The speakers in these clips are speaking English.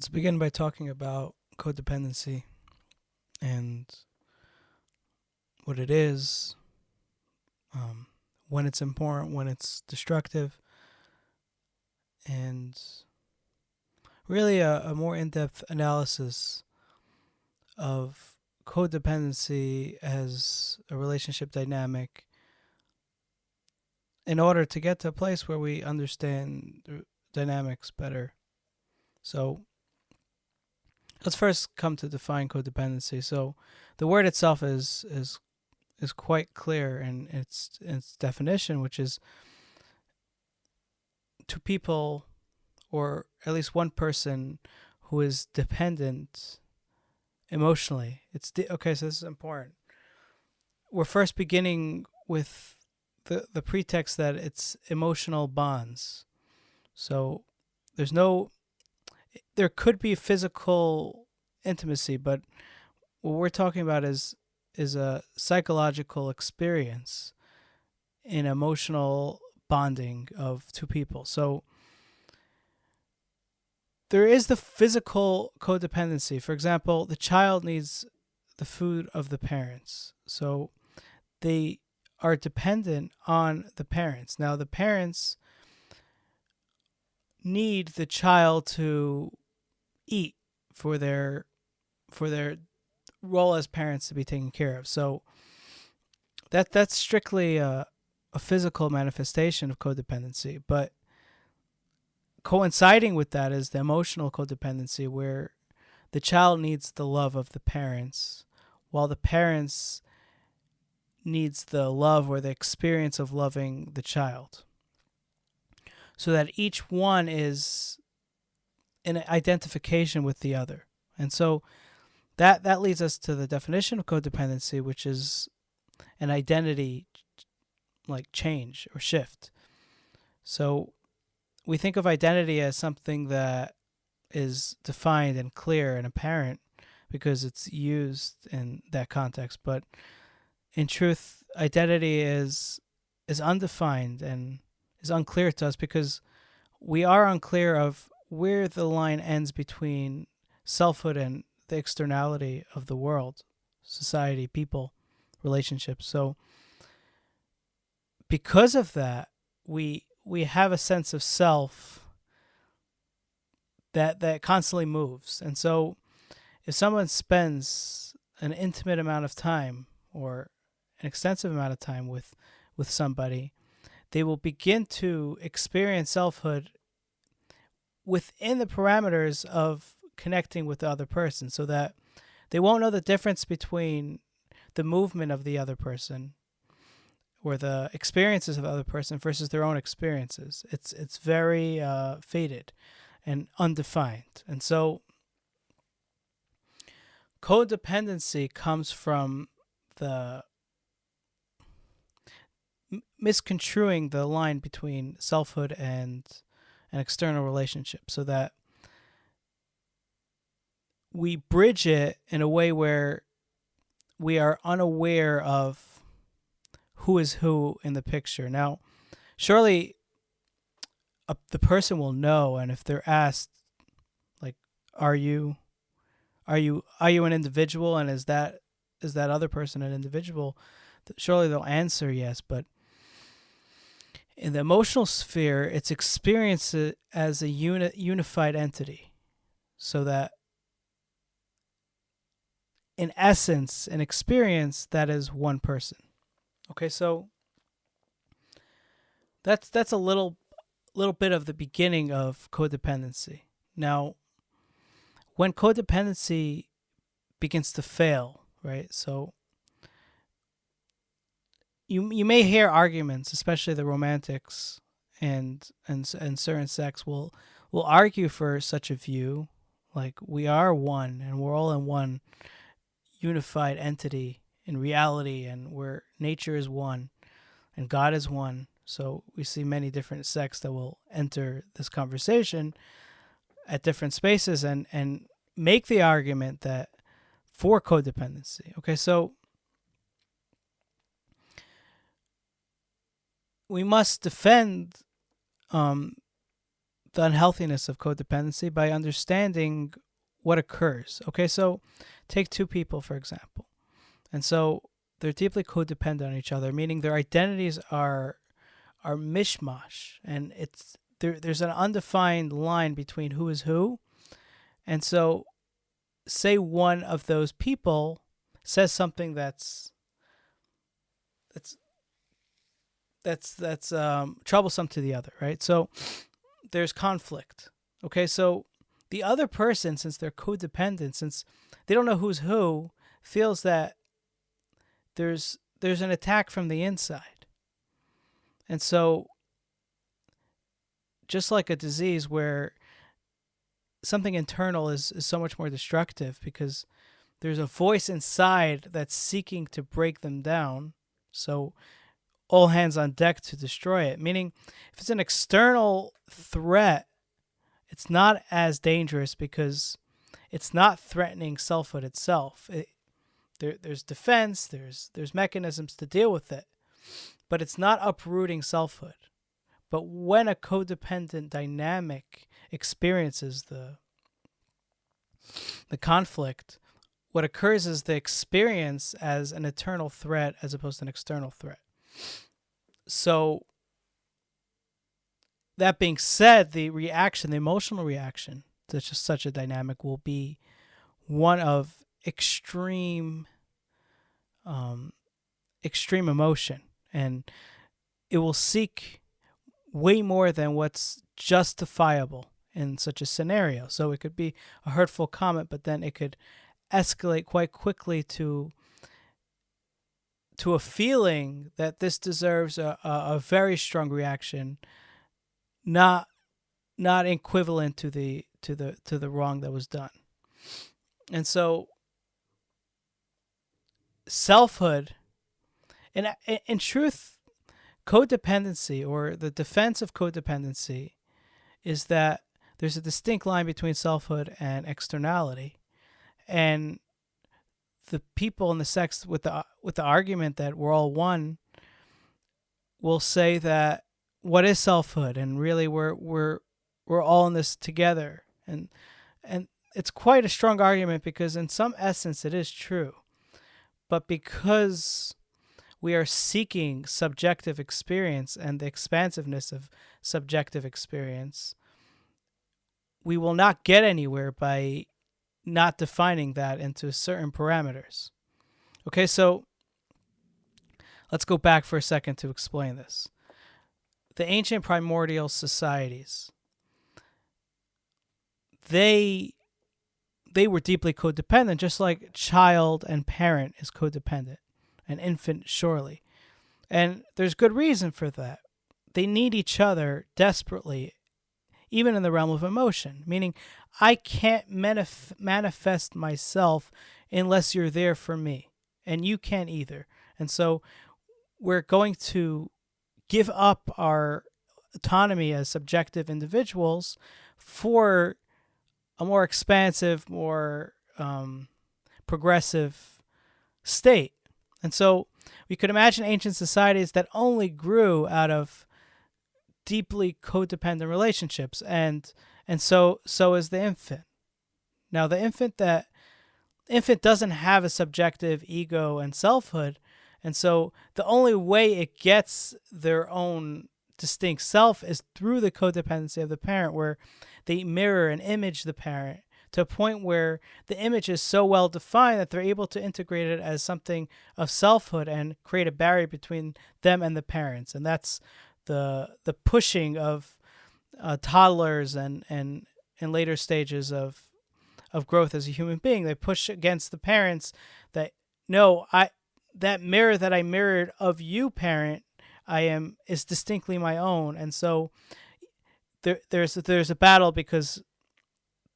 Let's begin by talking about codependency and what it is, um, when it's important, when it's destructive, and really a more in depth analysis of codependency as a relationship dynamic in order to get to a place where we understand the dynamics better. So, let's first come to define codependency. So, the word itself is quite clear in its definition, which is two people, or at least one person, who is dependent emotionally. Okay. So this is important. We're first beginning with the pretext that it's emotional bonds. So there's no there could be physical intimacy, but what we're talking about is a psychological experience in emotional bonding of two people. So there is the physical codependency. For example, the child needs the food of the parents. So they are dependent on the parents. Now, the parents need the child to eat for their role as parents to be taken care of. So that's strictly a physical manifestation of codependency. But coinciding with that is the emotional codependency, where the child needs the love of the parents, while the parents needs the love or the experience of loving the child, so that each one is in identification with the other. And so that leads us to the definition of codependency, which is an identity like change or shift. So we think of identity as something that is defined and clear and apparent because it's used in that context. But in truth, identity is undefined and is unclear to us because we are unclear of where the line ends between selfhood and the externality of the world, society, people, relationships. So because of that, we have a sense of self that constantly moves. And so if someone spends an intimate amount of time or an extensive amount of time with somebody, they will begin to experience selfhood within the parameters of connecting with the other person, so that they won't know the difference between the movement of the other person or the experiences of the other person versus their own experiences. It's very faded and undefined. And so codependency comes from the misconstruing the line between selfhood and an external relationship, so that we bridge it in a way where we are unaware of who is who in the picture. Now, surely the person will know, and if they're asked, like, "Are you are you an individual, and is that other person an individual?" Surely they'll answer yes. But in the emotional sphere, it's experienced as a unified entity, so that in essence, an experience that is one person. Okay, so that's a little bit of the beginning of codependency. Now, when codependency begins to fail, right? So you may hear arguments, especially the romantics and certain sects will argue for such a view, like we are one and we're all in one unified entity in reality, and where nature is one and God is one. So we see many different sects that will enter this conversation at different spaces and make the argument that for codependency. Okay, so we must defend um, the unhealthiness of codependency by understanding what occurs. Okay, so take two people, for example. And so they're deeply codependent on each other, meaning their identities are mishmash, and there's an undefined line between who is who. And so say one of those people says something that's troublesome to the other, right? So there's conflict. Okay, so the other person, since they're codependent, since they don't know who's who, feels that there's an attack from the inside. And so just like a disease where something internal is so much more destructive because there's a voice inside that's seeking to break them down. So all hands on deck to destroy it. Meaning, if it's an external threat, it's not as dangerous because it's not threatening selfhood itself. There's defense, there's mechanisms to deal with it, but it's not uprooting selfhood. But when a codependent dynamic experiences the conflict, what occurs is the experience as an internal threat as opposed to an external threat. So that being said, the reaction, the emotional reaction to just such a dynamic will be one of extreme emotion, and it will seek way more than what's justifiable in such a scenario. So it could be a hurtful comment, but then it could escalate quite quickly to a feeling that this deserves a very strong reaction, not equivalent to the wrong that was done. And so selfhood, and in truth, codependency, or the defense of codependency, is that there's a distinct line between selfhood and externality. And the people in the sects with the argument that we're all one will say that what is selfhood, and really we're all in this together. And it's quite a strong argument because in some essence it is true. But because we are seeking subjective experience and the expansiveness of subjective experience, we will not get anywhere by not defining that into certain parameters. Okay, so let's go back for a second to explain this. The ancient primordial societies, they were deeply codependent, just like child and parent is codependent, an infant surely. And there's good reason for that. They need each other desperately, even in the realm of emotion, meaning I can't manifest myself unless you're there for me, and you can't either. And so we're going to give up our autonomy as subjective individuals for a more expansive, more progressive state. And so we could imagine ancient societies that only grew out of deeply codependent relationships, and so is the infant. Now the infant doesn't have a subjective ego and selfhood, and so the only way it gets their own distinct self is through the codependency of the parent, where they mirror and image the parent to a point where the image is so well defined that they're able to integrate it as something of selfhood and create a barrier between them and the parents. And that's the pushing of toddlers and in later stages of growth as a human being. They push against the parents that, no, that mirror that I mirrored of you, parent, is distinctly my own. And so there's a battle because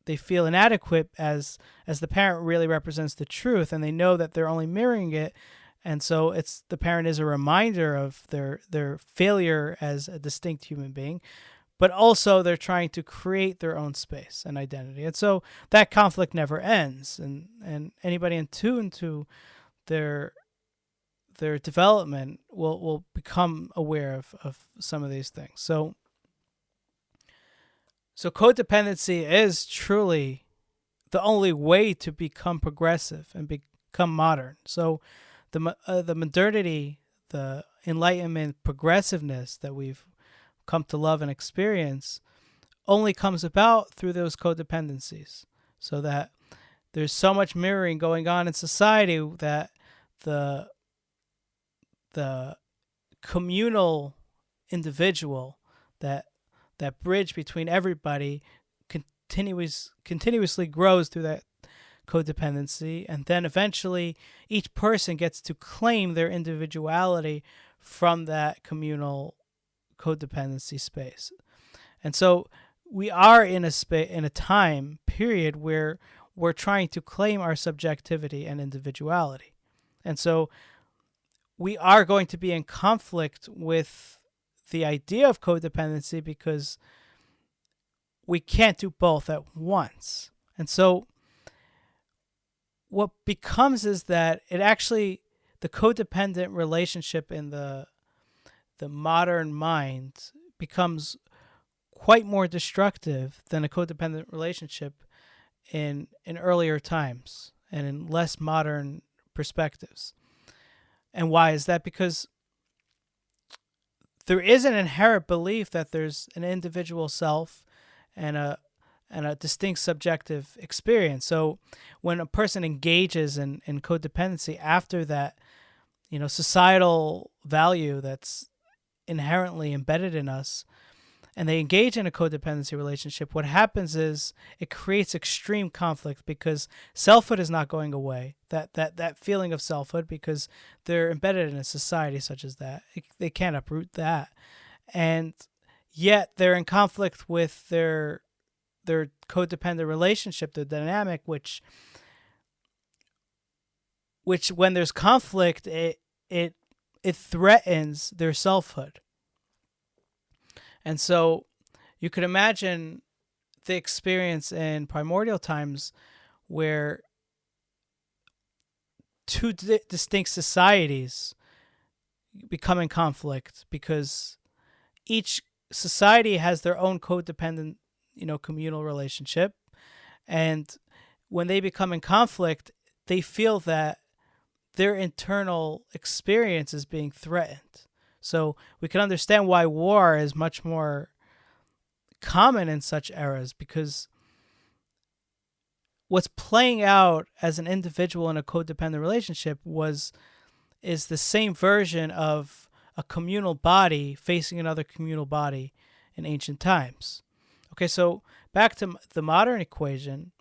they feel inadequate as the parent really represents the truth, and they know that they're only mirroring it. And so the parent is a reminder of their failure as a distinct human being, but also they're trying to create their own space and identity. And so that conflict never ends, and anybody in tune to their development will become aware of some of these things. So So codependency is truly the only way to become progressive and become modern. So the modernity, the enlightenment, progressiveness that we've come to love and experience only comes about through those codependencies. So that there's so much mirroring going on in society that the the communal individual, that that bridge between everybody, continuously grows through that codependency, and then eventually each person gets to claim their individuality from that communal codependency space. And so we are in a time period where we're trying to claim our subjectivity and individuality. And so we are going to be in conflict with the idea of codependency because we can't do both at once. And so what becomes is that it actually, the codependent relationship in the modern mind becomes quite more destructive than a codependent relationship in earlier times and in less modern perspectives. And why is that? Because there is an inherent belief that there's an individual self and a distinct subjective experience. So when a person engages in codependency after that, societal value that's inherently embedded in us, and they engage in a codependency relationship, what happens is it creates extreme conflict because selfhood is not going away. That feeling of selfhood, because they're embedded in a society such as that. They can't uproot that. And yet they're in conflict with their codependent relationship, the dynamic, which when there's conflict, it threatens their selfhood. And so you could imagine the experience in primordial times where two distinct societies become in conflict because each society has their own codependent, communal relationship. And when they become in conflict, they feel that their internal experience is being threatened. So we can understand why war is much more common in such eras, because what's playing out as an individual in a codependent relationship is the same version of a communal body facing another communal body in ancient times. Okay, so back to the modern equation,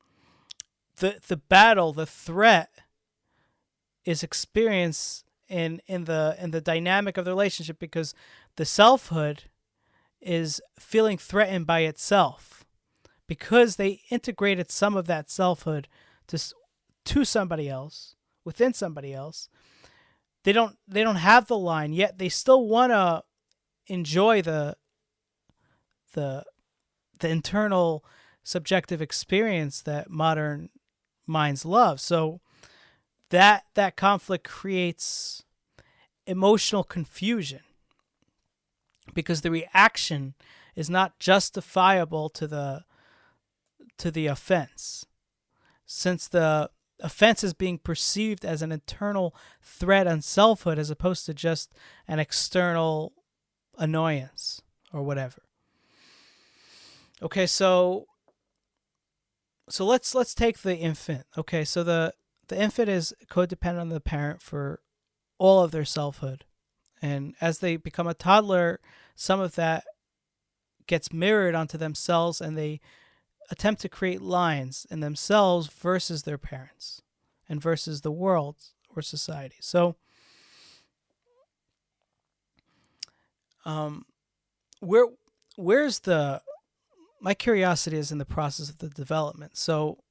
the battle, the threat is experienced in the dynamic of the relationship, because the selfhood is feeling threatened by itself because they integrated some of that selfhood to somebody else, within somebody else. They don't have the line, yet they still want to enjoy the internal subjective experience that modern minds love. So that conflict creates emotional confusion because the reaction is not justifiable to the offense, since the offense is being perceived as an internal threat on selfhood as opposed to just an external annoyance or whatever. Okay, so let's take the infant. Okay, so the infant is codependent on the parent for all of their selfhood. And as they become a toddler, some of that gets mirrored onto themselves, and they attempt to create lines in themselves versus their parents and versus the world or society. So where's my curiosity is in the process of the development. So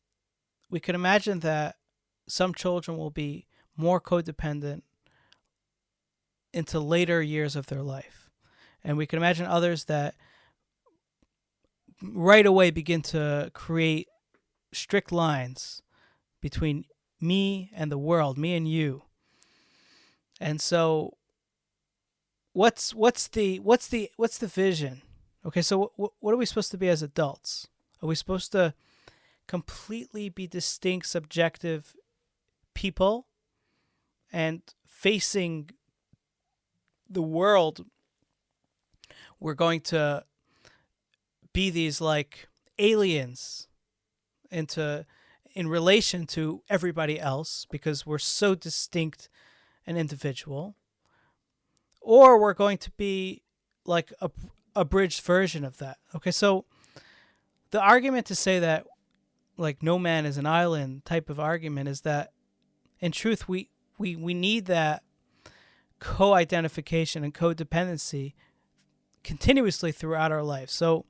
we can imagine that some children will be more codependent into later years of their life. And we can imagine others that right away begin to create strict lines between me and the world, me and you. And so what's the vision? Okay, so what are we supposed to be as adults? Are we supposed to completely be distinct, subjective people and facing the world? We're going to be these like aliens into in relation to everybody else because we're so distinct and individual, or we're going to be like a abridged version of that. Okay, so the argument to say that like no man is an island type of argument is that in truth we need that co-identification and codependency continuously throughout our life. So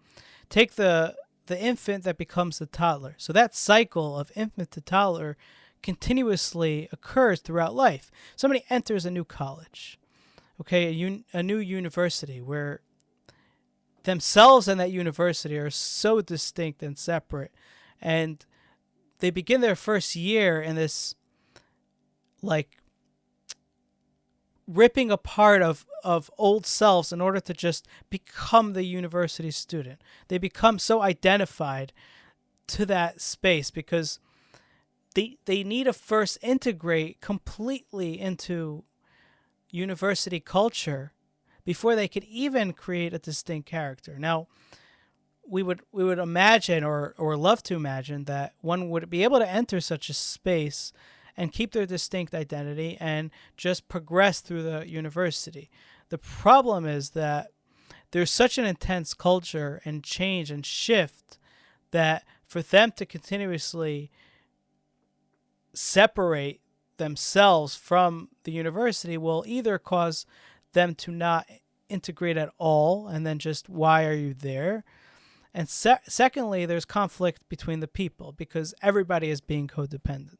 take the infant that becomes the toddler. So that cycle of infant to toddler continuously occurs throughout life. Somebody enters a new college, okay, a new university where themselves and that university are so distinct and separate, and they begin their first year in this like ripping apart of old selves in order to just become the university student. They become so identified to that space because they need to first integrate completely into university culture before they could even create a distinct character. Now, we would imagine or love to imagine that one would be able to enter such a space and keep their distinct identity and just progress through the university. The problem is that there's such an intense culture and change and shift that for them to continuously separate themselves from the university will either cause them to not integrate at all, and then just why are you there? And secondly, there's conflict between the people because everybody is being codependent.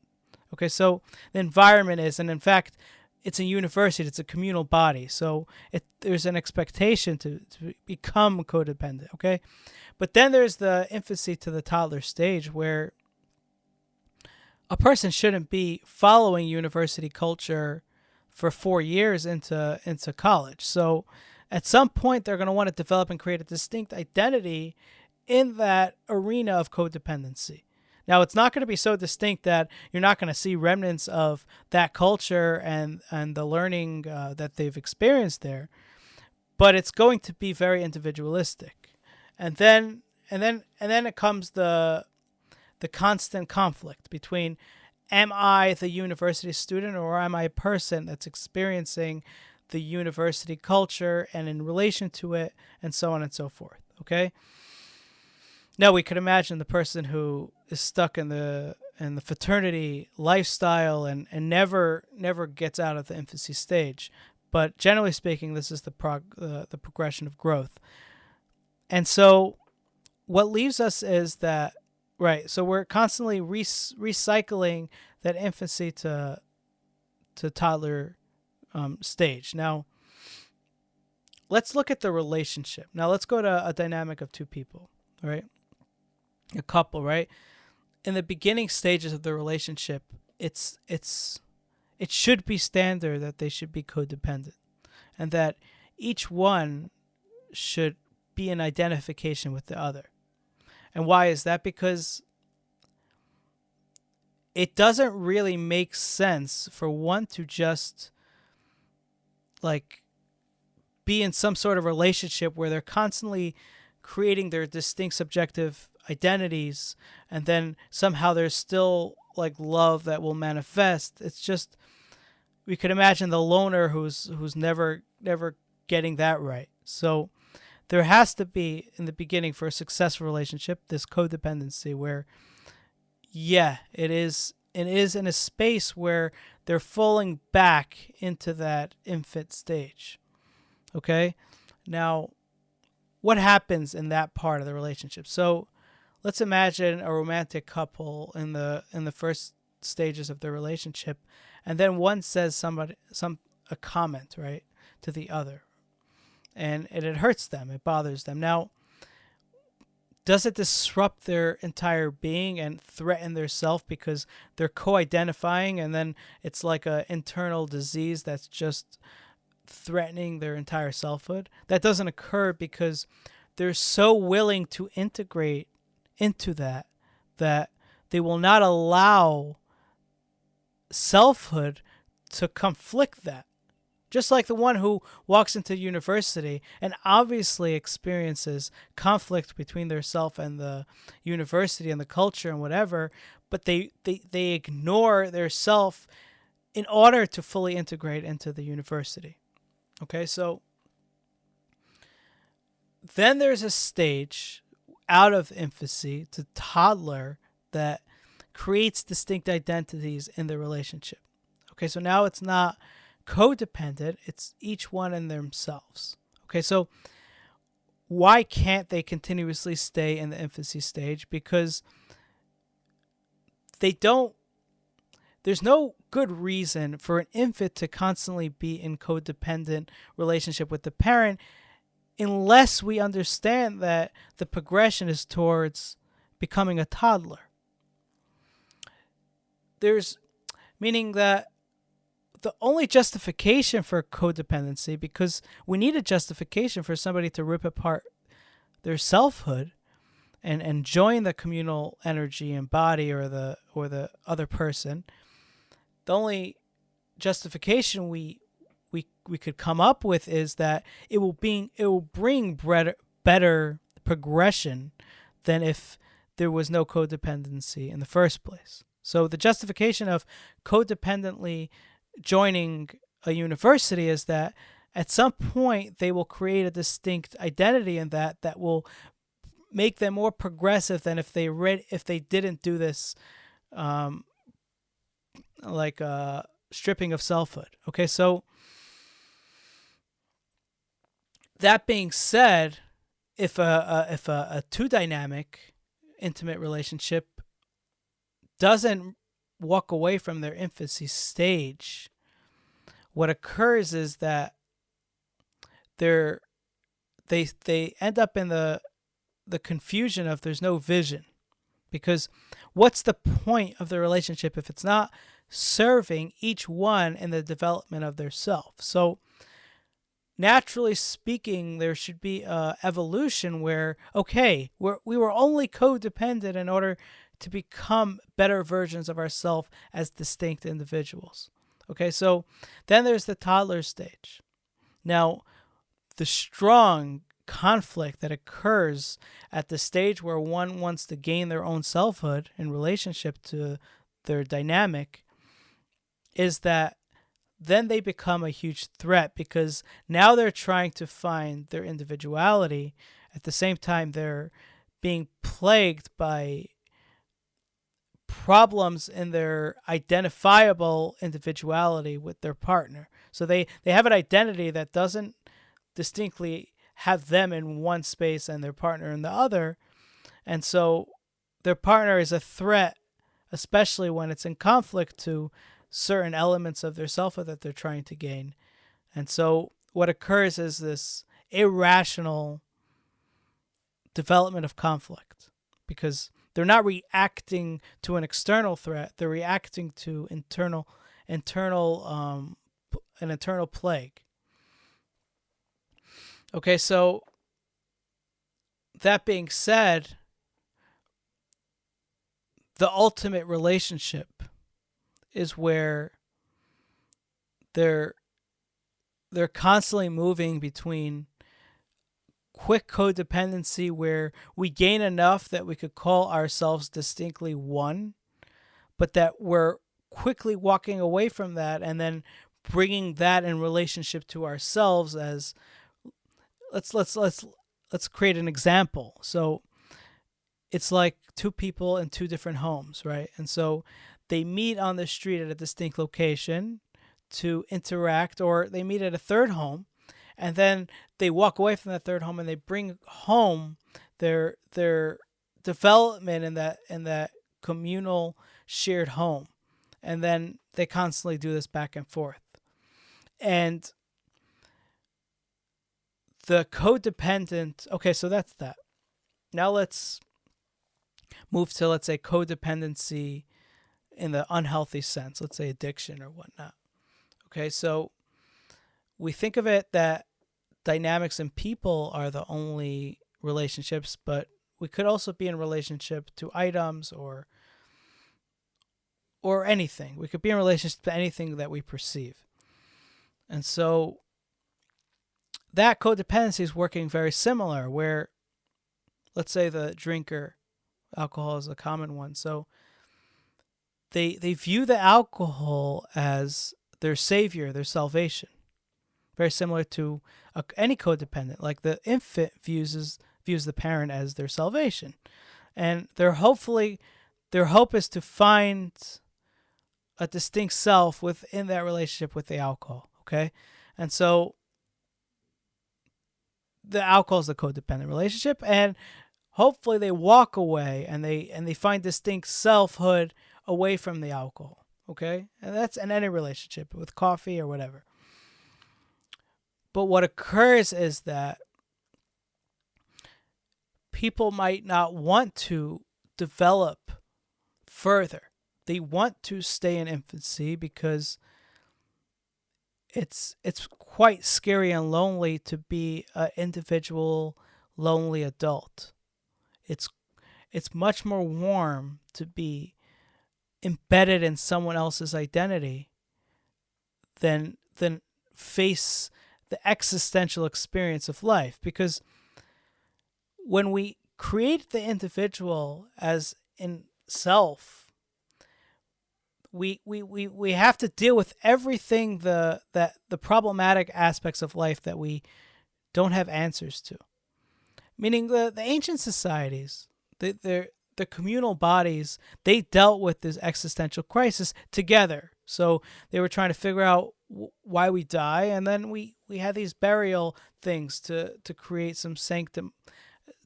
Okay, so the environment is, and in fact, it's a university, it's a communal body, so there's an expectation to become codependent, okay? But then there's the infancy to the toddler stage where a person shouldn't be following university culture for 4 years into college. So at some point, they're going to want to develop and create a distinct identity in that arena of codependency. Now, it's not going to be so distinct that you're not going to see remnants of that culture and the learning that they've experienced there, but it's going to be very individualistic. And then it comes the constant conflict between, am I the university student or am I a person that's experiencing the university culture and in relation to it, and so on and so forth. Okay. Now we could imagine the person who is stuck in the fraternity lifestyle and never gets out of the infancy stage. But generally speaking, this is the progression of growth. And so what leaves us is that, right, so we're constantly recycling that infancy to toddler stage. Now, let's look at the relationship. Now, let's go to a dynamic of two people, right? A couple, right? In the beginning stages of the relationship, it should be standard that they should be codependent, and that each one should be in identification with the other. And why is that? Because it doesn't really make sense for one to just like be in some sort of relationship where they're constantly creating their distinct subjective identities, and then somehow there's still like love that will manifest. It's just, we could imagine the loner who's never getting that right. So there has to be, in the beginning, for a successful relationship, this codependency where, yeah, it is in a space where they're falling back into that infant stage. Okay? Now, what happens in that part of the relationship? So let's imagine a romantic couple in the first stages of their relationship, and then one says a comment, right, to the other, and it hurts them, it bothers them. Now, does it disrupt their entire being and threaten their self because they're co-identifying, and then it's like an internal disease that's just threatening their entire selfhood? That doesn't occur because they're so willing to integrate into that they will not allow selfhood to conflict that. Just like the one who walks into university and obviously experiences conflict between their self and the university and the culture and whatever, but they ignore their self in order to fully integrate into the university. Okay, so then there's a stage out of infancy to toddler that creates distinct identities in the relationship. Okay, so now it's not codependent, it's each one in themselves. Okay, so why can't they continuously stay in the infancy stage? Because they don't, there's no good reason for an infant to constantly be in codependent relationship with the parent unless we understand that the progression is towards becoming a toddler. There's meaning that the only justification for codependency, because we need a justification for somebody to rip apart their selfhood and join the communal energy and body or the other person. The only justification we could come up with is that it will bring better progression than if there was no codependency in the first place. So the justification of codependently joining a university is that at some point they will create a distinct identity in that will make them more progressive than if they didn't do this stripping of selfhood. Okay, so that being said, if a two dynamic intimate relationship doesn't walk away from their infancy stage, what occurs is that they end up in the confusion of there's no vision. Because what's the point of the relationship if it's not serving each one in the development of their self? So naturally speaking, there should be an evolution where, okay, we were only codependent in order to become better versions of ourselves as distinct individuals. Okay, so then there's the toddler stage. Now, the strong conflict that occurs at the stage where one wants to gain their own selfhood in relationship to their dynamic is that then they become a huge threat, because now they're trying to find their individuality. At the same time, they're being plagued by problems in their identifiable individuality with their partner. So they have an identity that doesn't distinctly have them in one space and their partner in the other. And so their partner is a threat, especially when it's in conflict to certain elements of their selfhood that they're trying to gain. And so what occurs is this irrational development of conflict, because they're not reacting to an external threat. They're reacting to an internal plague. Okay, so that being said, the ultimate relationship is where they're constantly moving between quick codependency, where we gain enough that we could call ourselves distinctly one, but that we're quickly walking away from that and then bringing that in relationship to ourselves as let's create an example. So it's like two people in two different homes, right? And so they meet on the street at a distinct location to interact, or they meet at a third home, and then they walk away from that third home and they bring home their development in that communal shared home. And then they constantly do this back and forth. And the codependent, okay, so that's that. Now let's move to, let's say, codependency in the unhealthy sense, let's say addiction or whatnot. Okay, so we think of it that dynamics in people are the only relationships, but we could also be in relationship to items or anything. We could be in relationship to anything that we perceive. And so that codependency is working very similar where, let's say the drinker, alcohol is a common one. So they view the alcohol as their savior, their salvation. Very similar to any codependent. Like the infant views the parent as their salvation. And their hope is to find a distinct self within that relationship with the alcohol. Okay? And so the alcohol is the codependent relationship, and hopefully they walk away and they find distinct selfhood away from the alcohol. Okay? And that's in any relationship with coffee or whatever. But what occurs is that people might not want to develop further. They want to stay in infancy because it's quite scary and lonely to be an individual, lonely adult. It's much more warm to be embedded in someone else's identity than face the existential experience of life. Because when we create the individual as in self, we have to deal with everything the problematic aspects of life that we don't have answers to. Meaning the ancient societies, the communal bodies, they dealt with this existential crisis together. So they were trying to figure out why we die, and then we had these burial things to create some sanctum,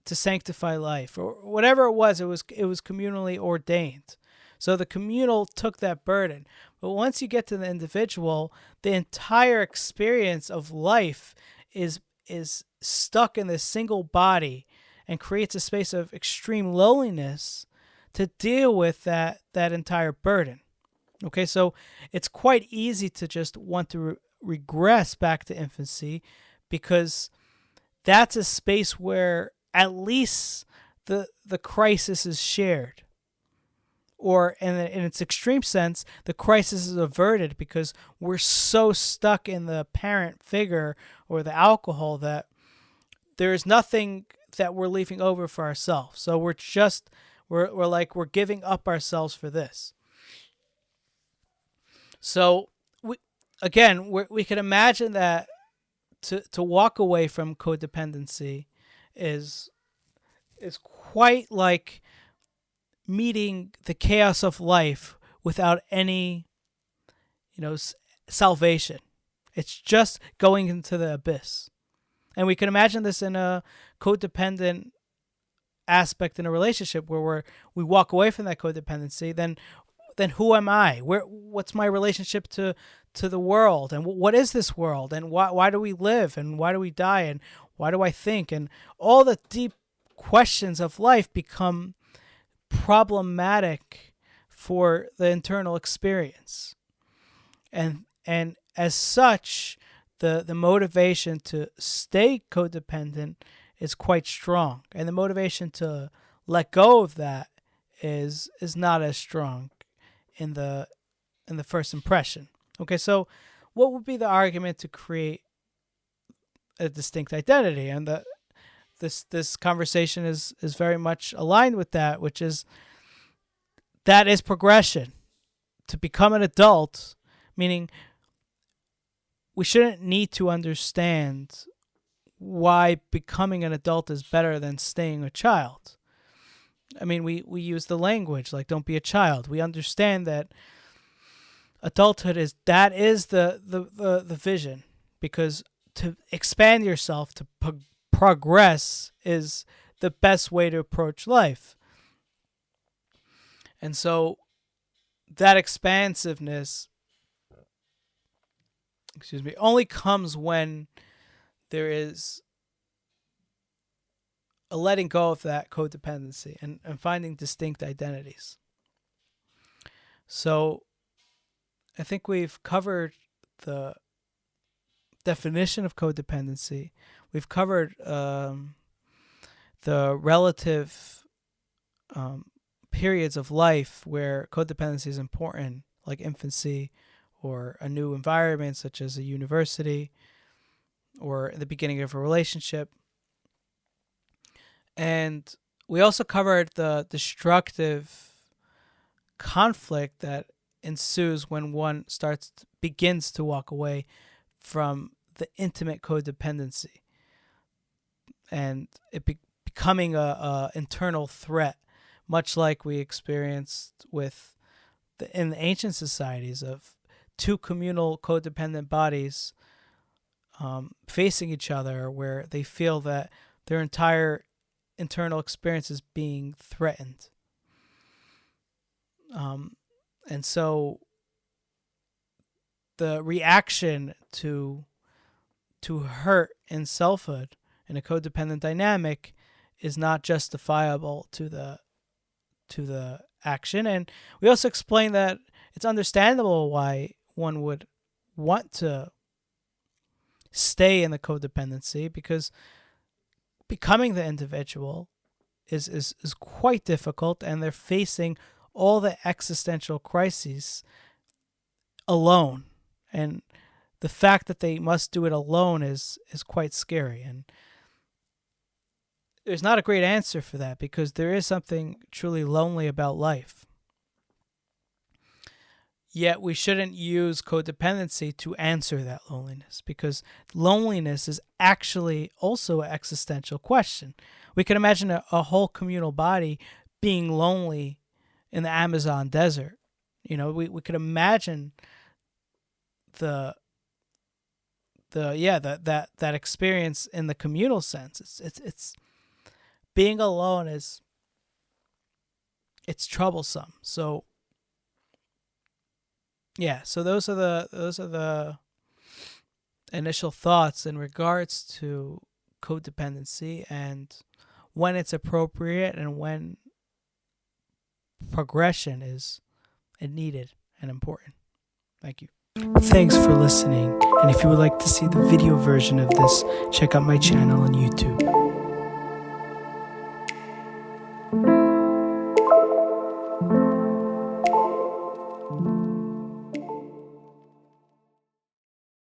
to sanctify life, or whatever it was. It was communally ordained. So the communal took that burden. But once you get to the individual, the entire experience of life is stuck in this single body and creates a space of extreme loneliness to deal with that entire burden. Okay, so it's quite easy to just want to regress back to infancy, because that's a space where at least the crisis is shared. Or in its extreme sense, the crisis is averted because we're so stuck in the parent figure or the alcohol that there is nothing that we're leaving over for ourselves. So we're giving up ourselves for this. So we can imagine that to walk away from codependency is quite like meeting the chaos of life without any, salvation. It's just going into the abyss. And we can imagine this in a codependent aspect in a relationship where we walk away from that codependency. Then who am I? What's my relationship to the world? And what is this world? And why do we live? And why do we die? And why do I think? And all the deep questions of life become problematic for the internal experience. And as such, the motivation to stay codependent is quite strong. And the motivation to let go of that is not as strong in the first impression. Okay, so what would be the argument to create a distinct identity? And this conversation is very much aligned with that, which is that is progression. To become an adult, meaning we shouldn't need to understand why becoming an adult is better than staying a child. I mean, we use the language like don't be a child. We understand that adulthood is the vision, because to expand yourself, to progress is the best way to approach life. And so that expansiveness, only comes when there is a letting go of that codependency and finding distinct identities. So I think we've covered the definition of codependency. We've covered the relative periods of life where codependency is important, like infancy or a new environment such as a university or the beginning of a relationship. And we also covered the destructive conflict that ensues when one begins to walk away from the intimate codependency, and it becoming a internal threat, much like we experienced in the ancient societies of two communal codependent bodies facing each other, where they feel that their entire internal experience is being threatened. And so the reaction to hurt in selfhood in a codependent dynamic is not justifiable to the action. And we also explained that it's understandable why one would want to stay in the codependency, because becoming the individual is quite difficult, and they're facing all the existential crises alone. And the fact that they must do it alone is quite scary. And there's not a great answer for that, because there is something truly lonely about life. Yet we shouldn't use codependency to answer that loneliness, because loneliness is actually also an existential question. We can imagine a whole communal body being lonely in the Amazon desert. We could imagine that experience in the communal sense. It's being alone it's troublesome. So those are the initial thoughts in regards to codependency, and when it's appropriate and when progression is needed and important. Thank you. Thanks for listening. And if you would like to see the video version of this, check out my channel on YouTube.